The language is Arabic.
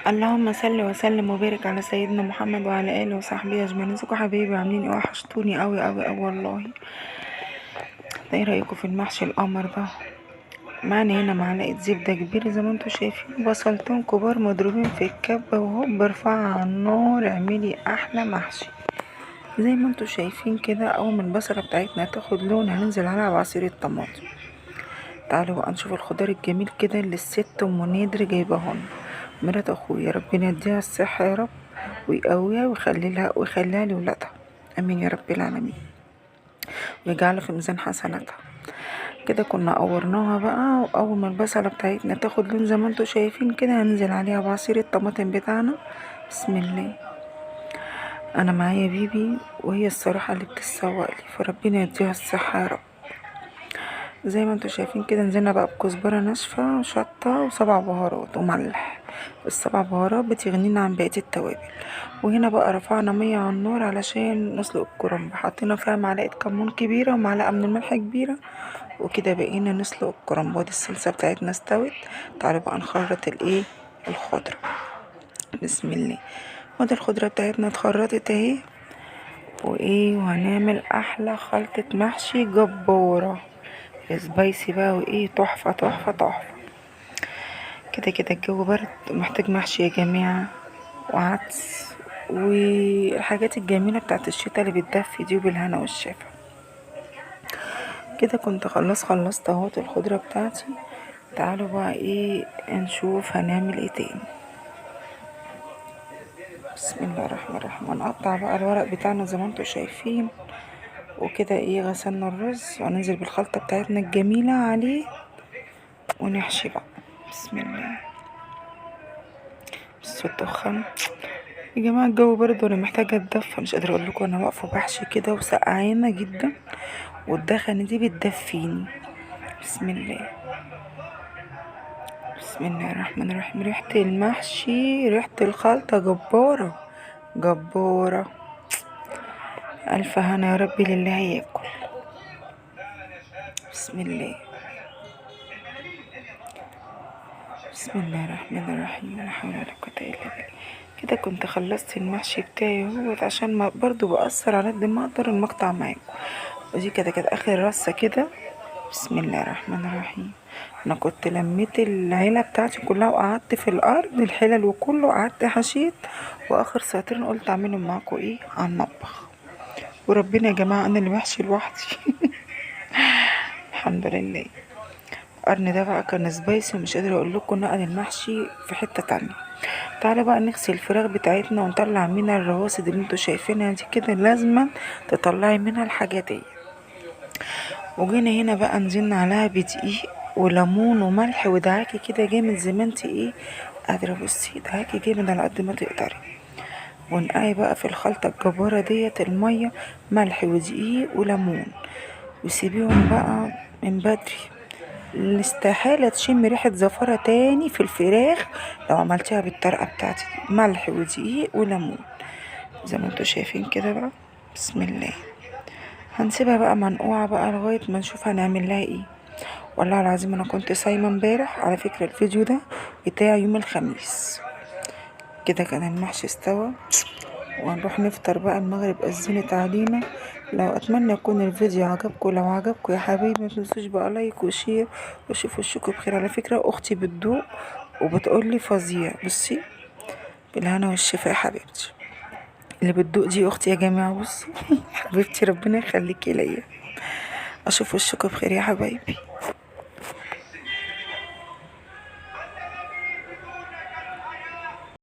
اللهم صل وسلم وبارك على سيدنا محمد وعلى اله وصحبه اجمعين. ازيكم حبايبي؟ عاملين ايه؟ وحشتوني قوي قوي قوي والله. ايه رايكم في المحشي القمر ده؟ معانا هنا معلقه زبده كبيره زي ما انتم شايفين، بصلتين كبار مضروبين في الكبه، وهوب ارفعها على النار، اعملي احلى محشي زي ما انتم شايفين كده. اول ما البصله بتاعتنا تاخد لون هننزل عليها بعصير الطماطم. تعالوا بقى نشوف الخضار الجميل كده اللي الست ام نادر جايبهن، مرات اخويا، ربنا يديها الصحه يا رب، ويقويها ويخليها لولادها، امين يا رب العالمين، ويجعلها في ميزان حسناتها. كده كنا قورناها بقى، واول ما البصله بتاعتنا تاخد لون زي ما انتوا شايفين كده هننزل عليها بعصير الطماطم بتاعنا. بسم الله. انا معايا بيبي وهي الصراحه اللي بتتسوق لي، فربنا يديها الصحه يا رب. زي ما انتوا شايفين كده نزلنا بقى بكزبره ناشفه وشطه وسبع بهارات وملح. السبع بهارات بتغنينا عن بقيه التوابل. وهنا بقى رفعنا ميه على النار علشان نسلق الكرنب، حطينا فيها معلقه كمون كبيره ومعلقه من الملح كبيره، وكده بقينا نسلق الكرنب. ودي الصلصه بتاعتنا استوت. تعالوا بقى نخرط الخضره. بسم الله. ودي الخضره بتاعتنا اتخرطت اهي، وهنعمل احلى خلطه محشي جباره سبايسي بقى، تحفه تحفه تحفه. كده كده الجو برد، محتاج محشي يا جماعه، وعدس والحاجات الجميله بتاعت الشتا اللي بتدفي دي، وبالهنا والشفا. كده كنت خلصت اهوت الخضره بتاعتي. تعالوا بقى نشوف هنعمل ايه تاني. بسم الله الرحمن الرحيم. هنقطع بقى الورق بتاعنا زي ما انتوا شايفين، وكده غسلنا الرز وهننزل بالخلطه بتاعتنا الجميله عليه ونحشي بقى. بسم الله. بس الدخان يا جماعه، الجو برد وانا محتاجه اتدفى، مش قادره اقول لكم، انا واقفه بحشي كده وسقعانه جدا، والدخنه دي بتدفيني. بسم الله. بسم الله الرحمن الرحيم. ريحه المحشي، ريحه الخلطه جباره جباره. الف هنا يا ربي للي هياكل. بسم الله. بسم الله الرحمن الرحيم. لا حول ولا قوه الا بالله. كده كنت خلصت المحشي بتاعي اهوت، عشان ما برضو بأثر على قد ما اقدر المقطع معاكم. ودي كانت اخر رصه كده. بسم الله الرحمن الرحيم. انا كنت لميت العيله بتاعتي كلها وقعدت في الارض الحلل وكله، قعدت حشيت، واخر ساعتين قلت اعملهم معاكم على المطبخ. وربنا يا جماعه انا اللي بحشي لوحدي. الحمد لله. القرن ده بقى كان سبايسي ومش قادره اقول لكم، نقل المحشي في حته تانية. تعالى بقى نغسل الفراخ بتاعتنا ونطلع منها الرواسد اللي انتوا شايفينها دي كده، لازما تطلعي منها الحاجات دي. وجينا هنا بقى نزلنا عليها بدقيق وليمون وملح ودعاكي كده جامد زي ما انت قادره. بصي دعاكي جامد على قد ما تقدري، ونقعي بقى في الخلطه الجباره ديت الميه، ملح ودقيق وليمون، وسيبيهم بقى من بدري. استحالة تشم ريحة زفرة تاني في الفراخ لو عملتيها بالطريقة بتاعتي دي، ملح ودقيق وليمون زي ما انتوا شايفين كده بقى. بسم الله. هنسيبها بقى منقوعة بقى لغاية ما نشوف هنعمل لها ايه. والله العظيم انا كنت صايمة امبارح، على فكرة الفيديو ده بتاع يوم الخميس. كده كان المحشي استوى، وهنروح نفطر بقى، المغرب أذنت علينا. لو اتمنى يكون الفيديو عجبكم، لو عجبكم يا حبايبي متنسوش بقى لايك وشير، وشوفوا وشكم بخير. على فكرة اختي بتدوق وبتقولي فظيع. بصي بالهنا والشفا يا حبيبتي، اللي بتدوق دي اختي يا جماعة. بصي حبيبتي ربنا يخليكي ليا. اشوف وشكم بخير يا حبايبي.